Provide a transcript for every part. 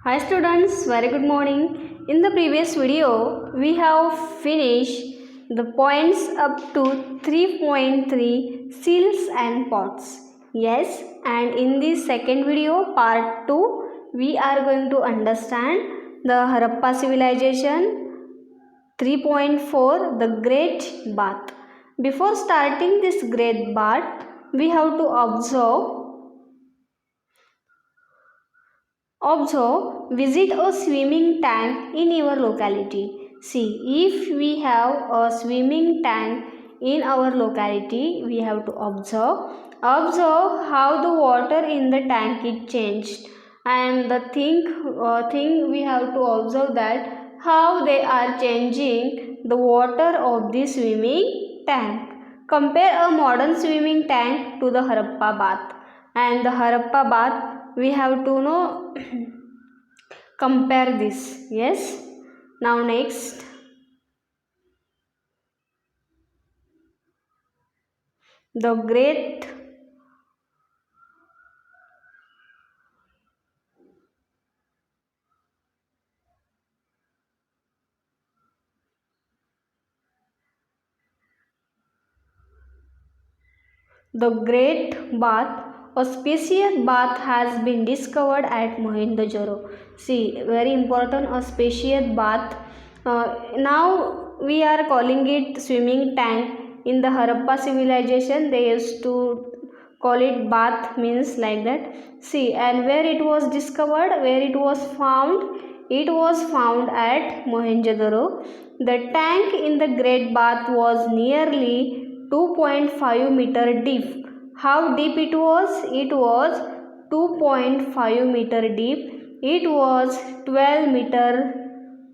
Hi students, very good morning. In the previous video, we have finished the points up to 3.3 seals and pots. Yes, and in this second video, part 2, we are going to understand the Harappa civilization 3.4, the Great Bath. Before starting this Great Bath, we have to Observe, visit a swimming tank in your locality. See, if we have a swimming tank in our locality, we have to observe how the water in the tank is changed, and the thing we have to observe that how they are changing the water of the swimming tank. Compare a modern swimming tank to the Harappa bath, and the Harappa bath we have to know compare this. Yes, now next, the great bath, a spacious bath has been discovered at Mohenjo-daro. See, very important, a spacious bath. Now we are calling it swimming tank. In the Harappa civilization, they used to call it bath, means like that. See, and where it was discovered, where it was found, it was found at Mohenjo-daro. The tank in the great bath was nearly 2.5 meter deep. How deep it was? It was 2.5 meter deep. It was 12 meter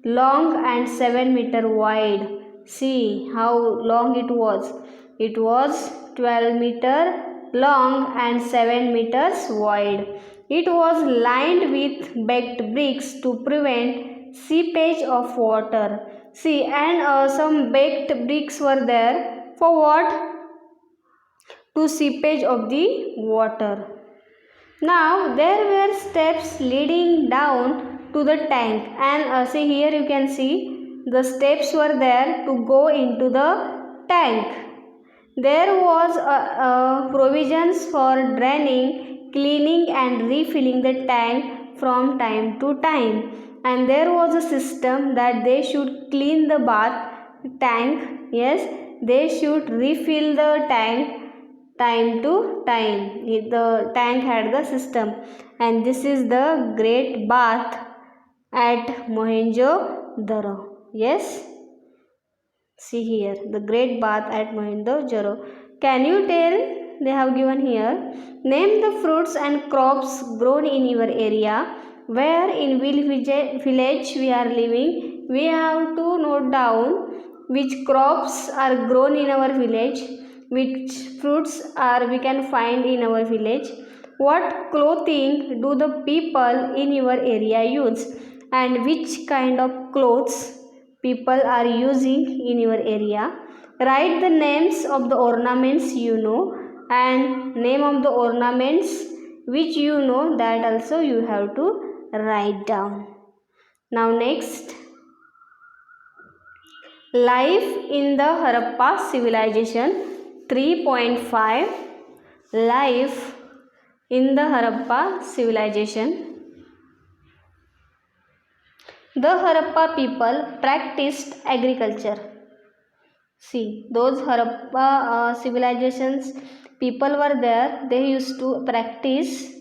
long and 7 meter wide. See how long it was. It was 12 meter long and 7 meters wide. It was lined with baked bricks to prevent seepage of water. See, and some baked bricks were there for what? To seepage of the water. Now there were steps leading down to the tank, and see, here you can see the steps were there to go into the tank. There was provisions for draining, cleaning and refilling the tank from time to time, and there was a system that they should clean the bath tank. Yes, they should refill the tank time to time. The tank had the system, and this is the great bath at Mohenjo-daro. Yes, see here, the great bath at Mohenjo-daro. Can you tell? They have given here. Name the fruits and crops grown in your area. Where in village we are living, we have to note down which crops are grown in our village, which fruits are we can find in our village, what clothing do the people in your area use, and which kind of clothes people are using in your area. Write the names of the ornaments you know, and name of the ornaments which you know, that also you have to write down. Now next, life in the Harappa civilization 3.5, life in the Harappa civilization. The Harappa people practiced agriculture. See, those Harappa civilizations people were there, they used to practice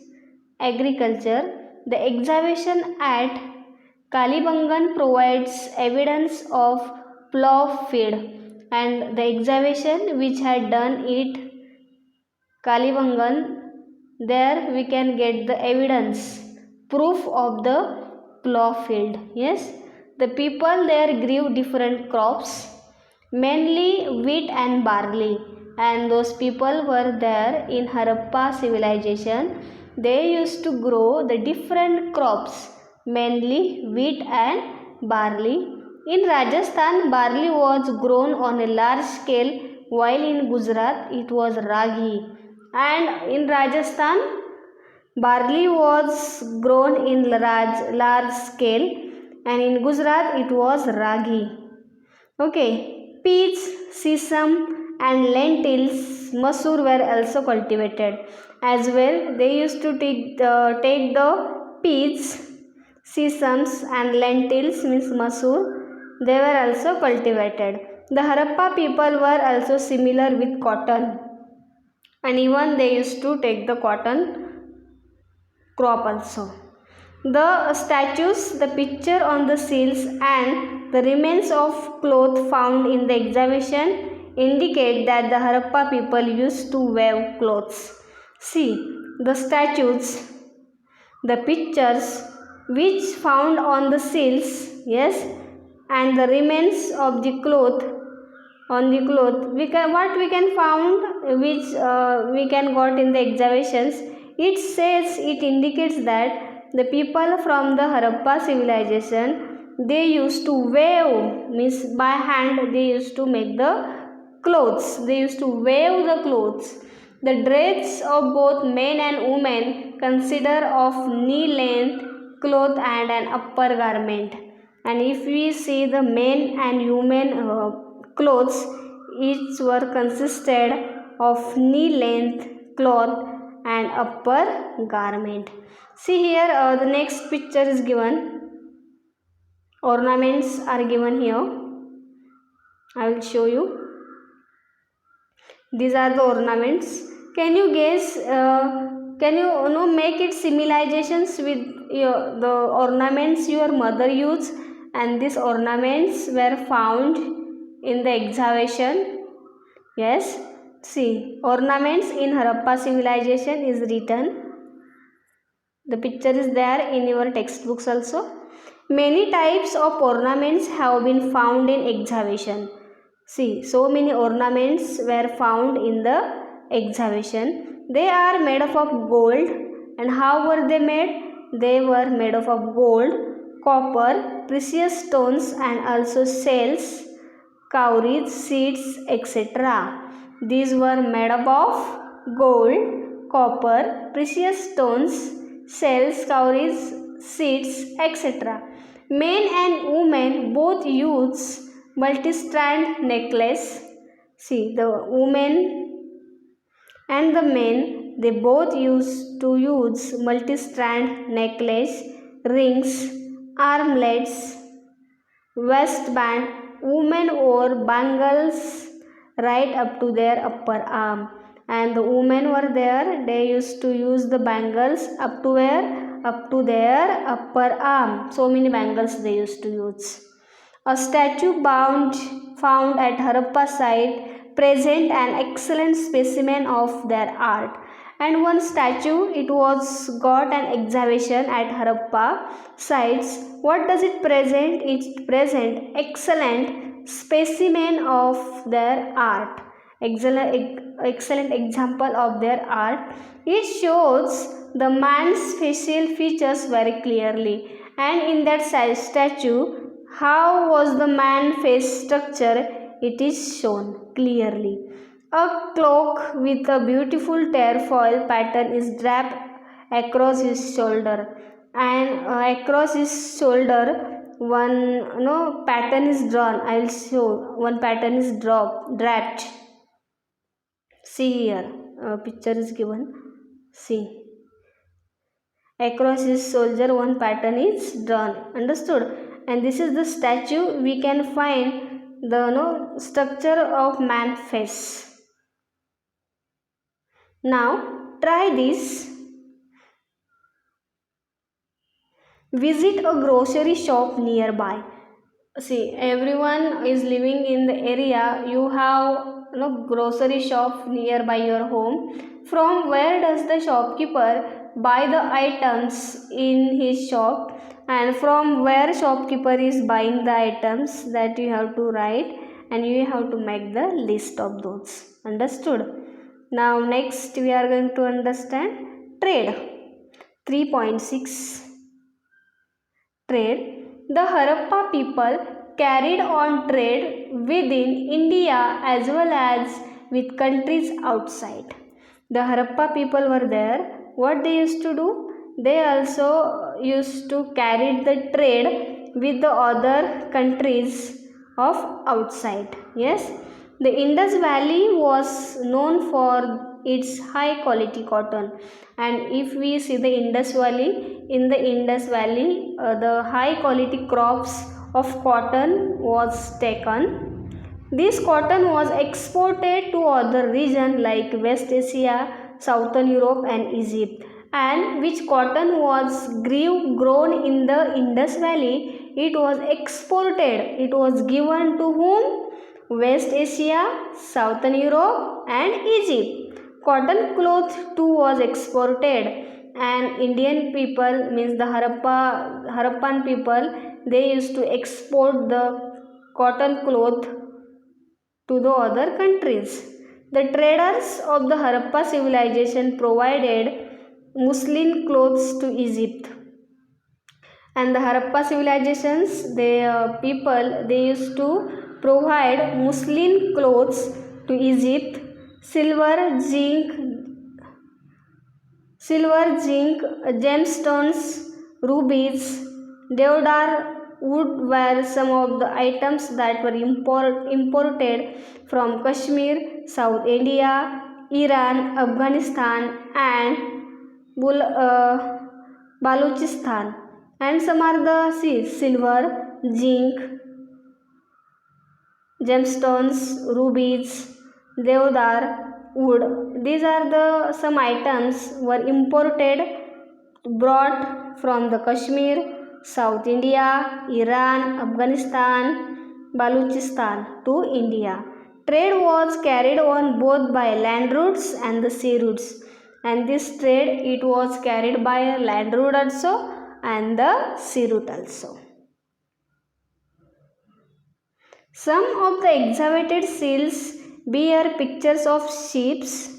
agriculture. The excavation at Kalibangan provides evidence of plough field, and the excavation which had done it Kalibangan, there we can get the evidence, proof of the plough field. Yes, the people there grew different crops, mainly wheat and barley, and those people were there in Harappa civilization. They used to grow the different crops, mainly wheat and barley. In Rajasthan, barley was grown on a large scale, while in Gujarat it was ragi. And in Rajasthan, Barley was grown in large scale, and in Gujarat it was ragi. Okay, peas, sesame, and lentils, masoor were also cultivated as well. They used to take the peas, sesames, and lentils means masoor. They were also cultivated. The Harappa people were also similar with cotton, and even they used to take the cotton crop also. The statues, the picture on the seals, and the remains of cloth found in the excavation indicate that the Harappa people used to weave clothes. See, the statues, the pictures which found on the seals, yes, and the remains of the cloth on the cloth, we can what we can found which we can got in the excavations. It says, it indicates that the people from the Harappa civilization, they used to weave, means by hand they used to make the clothes, they used to weave the clothes. The dress of both men and women consider of knee length cloth and an upper garment. And if we see the men and women clothes, each were consisted of knee length cloth and upper garment. See here, the next picture is given. Ornaments are given here. I will show you. These are the ornaments. Can you guess? Can you make it similizations with the ornaments your mother used, and these ornaments were found in the excavation? Yes. See, ornaments in Harappa civilization is written. The picture is there in your textbooks also. Many types of ornaments have been found in excavation. See, so many ornaments were found in the excavation. They are made up of gold. And how were they made? They were made up of gold, copper, precious stones, and also shells, cowries, seeds, etc. These were made up of gold, copper, precious stones, shells, cowries, seeds, etc. Men and women both use multi-strand necklace. See, the women and the men, they both used to use multi-strand necklace, rings, armlets, waistband. Women wore bangles right up to their upper arm, and the women were there, they used to use the bangles up to where? Up to their upper arm. So many bangles they used to use. A statue found at Harappa site present an excellent specimen of their art. And one statue, it was got an excavation at Harappa sites. What does it present? It present excellent specimen of their art. Excellent example of their art. It shows the man's facial features very clearly. And in that statue, how was the man face structure? It is shown clearly. A cloak with a beautiful trefoil pattern is draped across his shoulder, and across his shoulder one pattern is drawn. I will show. One pattern is draped. See here, picture is given. See, across his shoulder one pattern is drawn. Understood? And this is the statue. We can find the structure of man face. Now try this. Visit a grocery shop nearby. See, everyone is living in the area. You have grocery shop nearby your home. From where does the shopkeeper buy the items in his shop, and from where shopkeeper is buying the items, that you have to write, and you have to make the list of those. Understood? Now next we are going to understand trade. 3.6 Trade. The Harappa people carried on trade within India as well as with countries outside. The Harappa people were there. what they used to do? They also used to carry the trade with the other countries of outside. Yes, the Indus Valley was known for its high quality cotton, and if we see the Indus Valley, in the Indus Valley the high quality crops of cotton was taken. This cotton was exported to other regions like West Asia, Southern Europe and Egypt. And which cotton was grown in the Indus Valley, it was exported. It was given to whom? West Asia, Southern Europe and Egypt. Cotton cloth too was exported, and Indian people, means the Harappan people, they used to export the cotton cloth to the other countries. The traders of the Harappa civilization provided muslin clothes to Egypt. And the Harappa civilizations, they used to provide muslin clothes to Egypt. Silver, zinc, gemstones, rubies, deodar wood were some of the items that were imported from Kashmir, South India, Iran, Afghanistan and Balochistan. And some are the silver, zinc, gemstones, rubies, deodar wood. These are the some items were brought from the Kashmir, South India, Iran, Afghanistan, Balochistan to India. Trade was carried on both by land routes and the sea routes, and this trade, it was carried by land route also and the sea route also. Some of the excavated seals bear pictures of ships.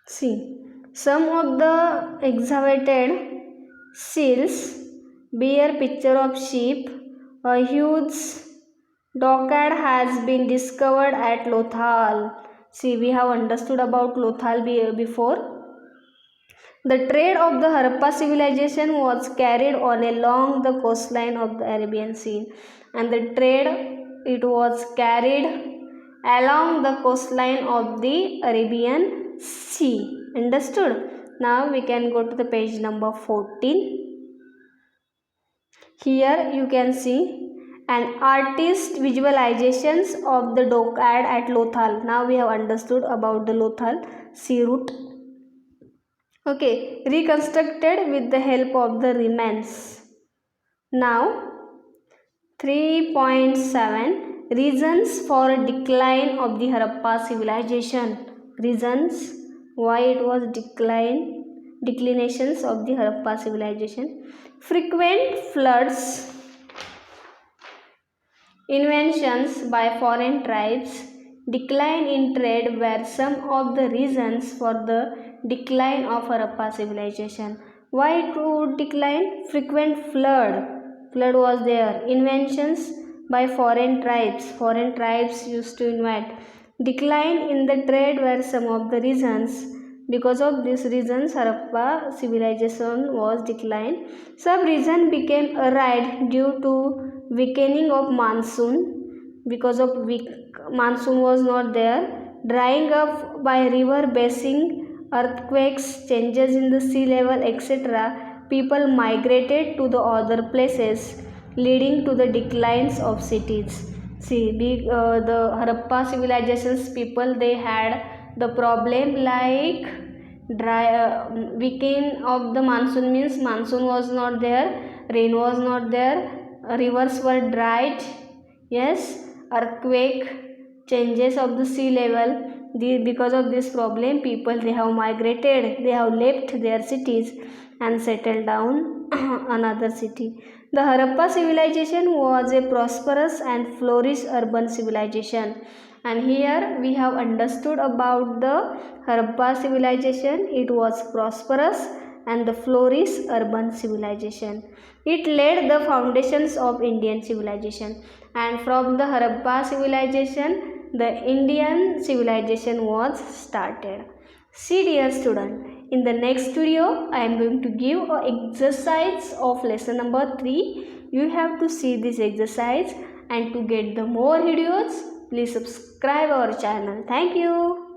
See, some of the excavated seals bear picture of ship. A huge dockad has been discovered at Lothal. See, we have understood about Lothal before. The trade of the Harappa civilization was carried on along the coastline of the Arabian Sea, and the trade, it was carried along the coastline of the Arabian Sea. Understood? Now we can go to the page number 14. Here you can see an artist visualizations of the dockad at Lothal. Now we have understood about the Lothal sea route. Okay, reconstructed with the help of the remains. Now 3.7 reasons for decline of the Harappa civilization. Reasons why it was declinations of the Harappa civilization. Frequent floods, inventions by foreign tribes, decline in trade were some of the reasons for the decline of Harappa civilization. Why it would decline? Frequent flood was there. Inventions by foreign tribes used to invent. Decline in the trade were some of the reasons. Because of these reasons, Harappa civilization was declined. Some reason became arid due to weakening of monsoon. Because of monsoon was not there. Drying up by river basin, earthquakes, changes in the sea level, etc. People migrated to the other places, leading to the declines of cities. See, the Harappa civilizations people, they had the problem like weakening of the monsoon, means monsoon was not there, rain was not there, rivers were dried. Yes, earthquake, changes of the sea level. Because of this problem, people, they have migrated, they have left their cities and settled down another city. The Harappa civilization was a prosperous and flourished urban civilization, and here we have understood about the Harappa civilization. It was prosperous and the flourished urban civilization. It laid the foundations of Indian civilization. and from the Harappa civilization, the Indian civilization was started. See dear student, in the next video I am going to give an exercise of lesson number 3. You have to see this exercise, and to get the more videos, please subscribe our channel. Thank you.